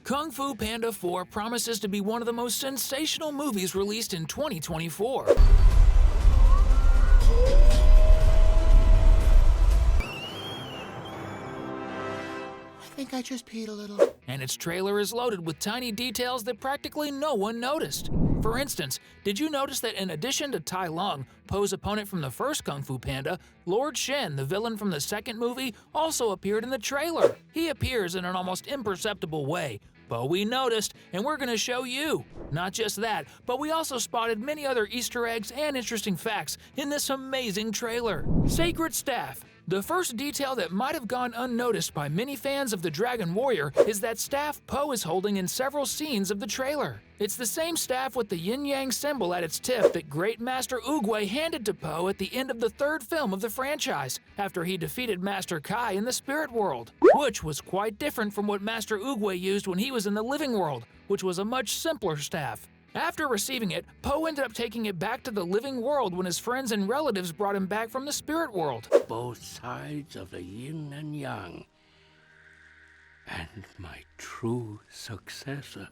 Kung Fu Panda 4 promises to be one of the most sensational movies released in 2024. I think I just peed a little. And its trailer is loaded with tiny details that practically no one noticed. For instance, did you notice that in addition to Tai Lung, Po's opponent from the first Kung Fu Panda, Lord Shen, the villain from the second movie, also appeared in the trailer? He appears in an almost imperceptible way, but we noticed, and we're going to show you. Not just that, but we also spotted many other Easter eggs and interesting facts in this amazing trailer. Sacred Staff. The first detail that might have gone unnoticed by many fans of the Dragon Warrior is that staff Po is holding in several scenes of the trailer. It's the same staff with the yin-yang symbol at its tip that Great Master Oogway handed to Po at the end of the third film of the franchise, after he defeated Master Kai in the spirit world, which was quite different from what Master Oogway used when he was in the living world, which was a much simpler staff. After receiving it, Po ended up taking it back to the living world when his friends and relatives brought him back from the spirit world. Both sides of the yin and yang, and my true successor.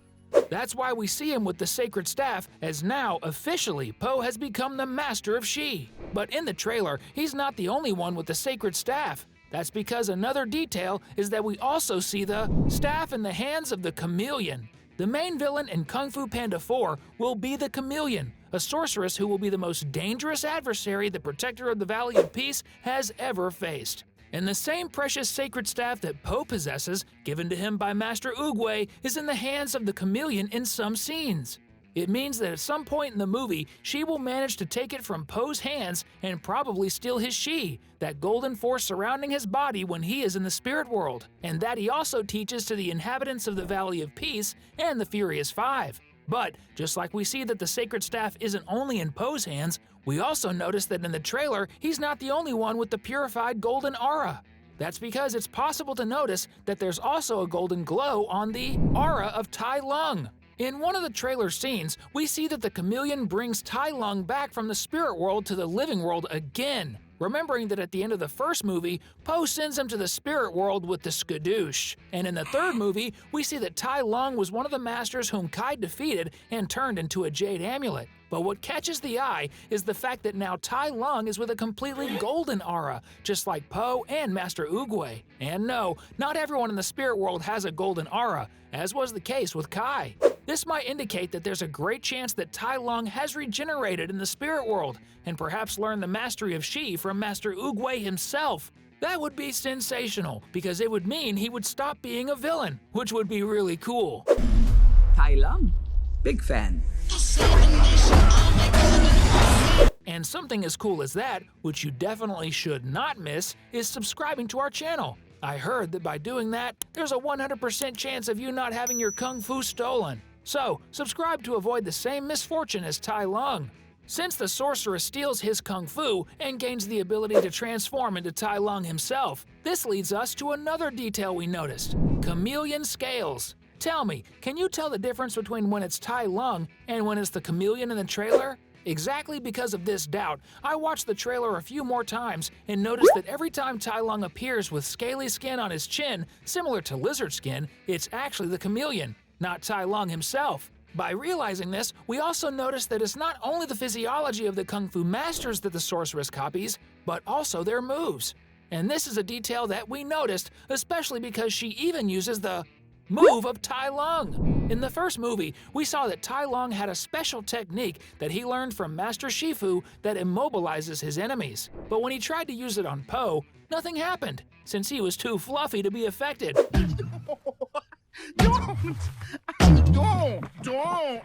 That's why we see him with the sacred staff, as now, officially, Po has become the master of Shi. But in the trailer, he's not the only one with the sacred staff. That's because another detail is that we also see the staff in the hands of the Chameleon. The main villain in Kung Fu Panda 4 will be the Chameleon, a sorceress who will be the most dangerous adversary the Protector of the Valley of Peace has ever faced. And the same precious sacred staff that Po possesses, given to him by Master Oogway, is in the hands of the Chameleon in some scenes. It means that at some point in the movie, she will manage to take it from Po's hands and probably steal his Shi, that golden force surrounding his body when he is in the spirit world, and that he also teaches to the inhabitants of the Valley of Peace and the Furious Five. But, just like we see that the sacred staff isn't only in Po's hands, we also notice that in the trailer, he's not the only one with the purified golden aura. That's because it's possible to notice that there's also a golden glow on the aura of Tai Lung. In one of the trailer scenes, we see that the Chameleon brings Tai Lung back from the spirit world to the living world again, remembering that at the end of the first movie, Po sends him to the spirit world with the skadoosh. And in the third movie, we see that Tai Lung was one of the masters whom Kai defeated and turned into a jade amulet. But what catches the eye is the fact that now Tai Lung is with a completely golden aura, just like Po and Master Oogway. And no, not everyone in the spirit world has a golden aura, as was the case with Kai. This might indicate that there's a great chance that Tai Lung has regenerated in the spirit world, and perhaps learned the mastery of Shi from Master Oogway himself. That would be sensational, because it would mean he would stop being a villain, which would be really cool. Tai Lung, big fan. And something as cool as that, which you definitely should not miss, is subscribing to our channel. I heard that by doing that, there's a 100% chance of you not having your Kung Fu stolen. So, subscribe to avoid the same misfortune as Tai Lung. Since the sorceress steals his Kung Fu and gains the ability to transform into Tai Lung himself, this leads us to another detail we noticed: chameleon scales. Tell me, can you tell the difference between when it's Tai Lung and when it's the Chameleon in the trailer? Exactly because of this doubt, I watched the trailer a few more times and noticed that every time Tai Lung appears with scaly skin on his chin, similar to lizard skin, it's actually the Chameleon, not Tai Lung himself. By realizing this, we also noticed that it's not only the physiology of the Kung Fu masters that the sorceress copies, but also their moves. And this is a detail that we noticed, especially because she even uses the move of Tai Lung. In the first movie, we saw that Tai Lung had a special technique that he learned from Master Shifu that immobilizes his enemies. But when he tried to use it on Po, nothing happened, since he was too fluffy to be affected. Don't!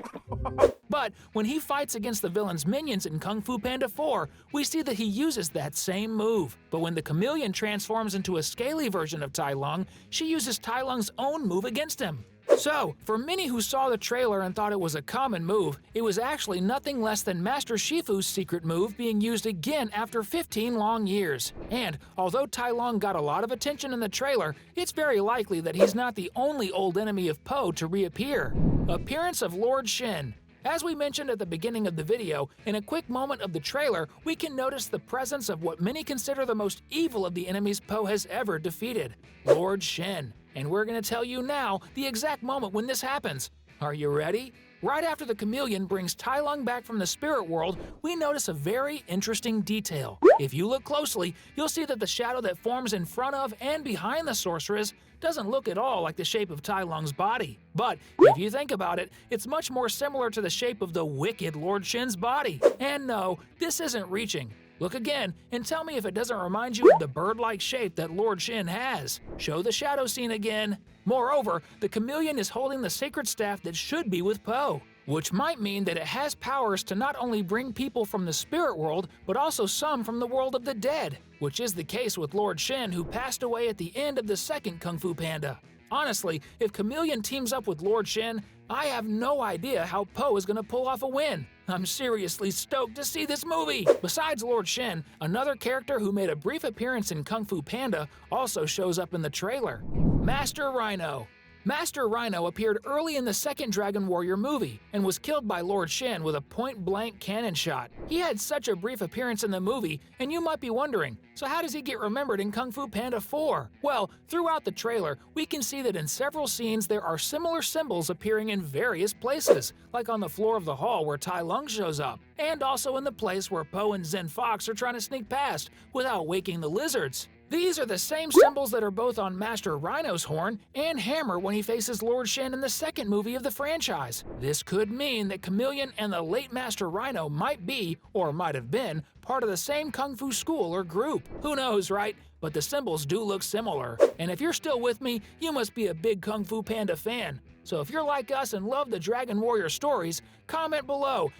But when he fights against the villain's minions in Kung Fu Panda 4, we see that he uses that same move. But when the Chameleon transforms into a scaly version of Tai Lung, she uses Tai Lung's own move against him. So, for many who saw the trailer and thought it was a common move, it was actually nothing less than Master Shifu's secret move being used again after 15 long years. And although Tai Lung got a lot of attention in the trailer, it's very likely that he's not the only old enemy of Po to reappear. Appearance of Lord Shen. As we mentioned at the beginning of the video, in a quick moment of the trailer, we can notice the presence of what many consider the most evil of the enemies Po has ever defeated, Lord Shen. and we're going to tell you now the exact moment when this happens. Are you ready? Right after the chameleon brings Tai Lung back from the spirit world, we notice a very interesting detail. If you look closely, you'll see that the shadow that forms in front of and behind the sorceress doesn't look at all like the shape of Tai Lung's body. But if you think about it, it's much more similar to the shape of the wicked Lord Shen's body. And no, this isn't reaching. Look again and tell me if it doesn't remind you of the bird-like shape that Lord Shen has. Show the shadow scene again. Moreover, the chameleon is holding the sacred staff that should be with Po, which might mean that it has powers to not only bring people from the spirit world, but also some from the world of the dead, which is the case with Lord Shen, who passed away at the end of the second Kung Fu Panda. Honestly, if Chameleon teams up with Lord Shen, I have no idea how Po is going to pull off a win. I'm seriously stoked to see this movie! Besides Lord Shen, another character who made a brief appearance in Kung Fu Panda also shows up in the trailer. Master Rhino. Master Rhino appeared early in the second Dragon Warrior movie and was killed by Lord Shen with a point-blank cannon shot. He had such a brief appearance in the movie, and you might be wondering, so how does he get remembered in Kung Fu Panda 4? Well, throughout the trailer, we can see that in several scenes there are similar symbols appearing in various places, like on the floor of the hall where Tai Lung shows up, and also in the place where Po and Zen Fox are trying to sneak past without waking the lizards. These are the same symbols that are both on Master Rhino's horn and hammer when he faces Lord Shen in the second movie of the franchise. This could mean that Chameleon and the late Master Rhino might be, or might have been, part of the same Kung Fu school or group. Who knows, right? But the symbols do look similar. And if you're still with me, you must be a big Kung Fu Panda fan. So if you're like us and love the Dragon Warrior stories, comment below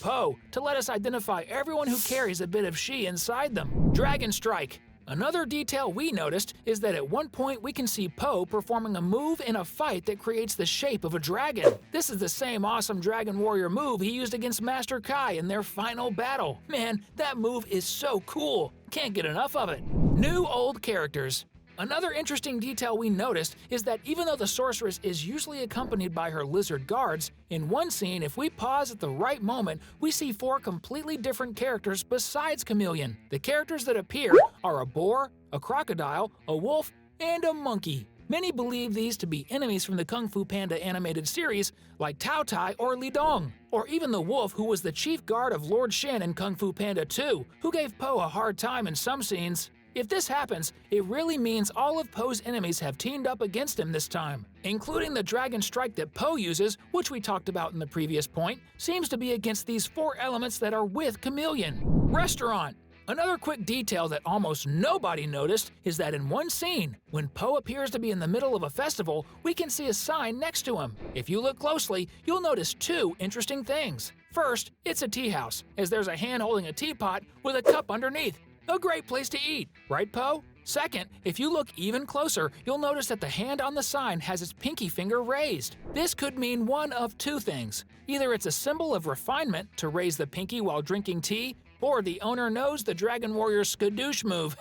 #Po to let us identify everyone who carries a bit of She inside them. Dragon Strike. Another detail we noticed is that at one point we can see Po performing a move in a fight that creates the shape of a dragon. This is the same awesome Dragon Warrior move he used against Master Kai in their final battle. Man, that move is so cool. Can't get enough of it. New old characters. Another interesting detail we noticed is that even though the sorceress is usually accompanied by her lizard guards, in one scene, if we pause at the right moment, we see 4 completely different characters besides Chameleon. The characters that appear are a boar, a crocodile, a wolf, and a monkey. Many believe these to be enemies from the Kung Fu Panda animated series, like Tao Tai or Li Dong, or even the wolf who was the chief guard of Lord Shen in Kung Fu Panda 2, who gave Po a hard time in some scenes. If this happens, it really means all of Po's enemies have teamed up against him this time, including the Dragon Strike that Po uses, which we talked about in the previous point, seems to be against these 4 elements that are with Chameleon. Restaurant. Another quick detail that almost nobody noticed is that in one scene, when Po appears to be in the middle of a festival, we can see a sign next to him. If you look closely, you'll notice 2 interesting things. First, it's a tea house, as there's a hand holding a teapot with a cup underneath. A great place to eat, right, Po? Second, if you look even closer, you'll notice that the hand on the sign has its pinky finger raised. This could mean one of 2 things. Either it's a symbol of refinement to raise the pinky while drinking tea, or the owner knows the Dragon Warrior skadoosh move.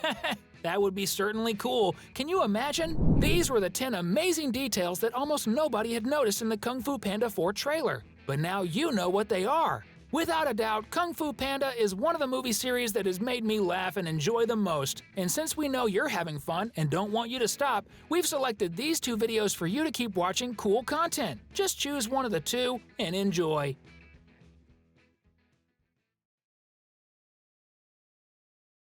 That would be certainly cool. Can you imagine? These were the 10 amazing details that almost nobody had noticed in the Kung Fu Panda 4 trailer. But now you know what they are. Without a doubt, Kung Fu Panda is one of the movie series that has made me laugh and enjoy the most. And since we know you're having fun and don't want you to stop, we've selected these 2 videos for you to keep watching cool content. Just choose one of the 2 and enjoy.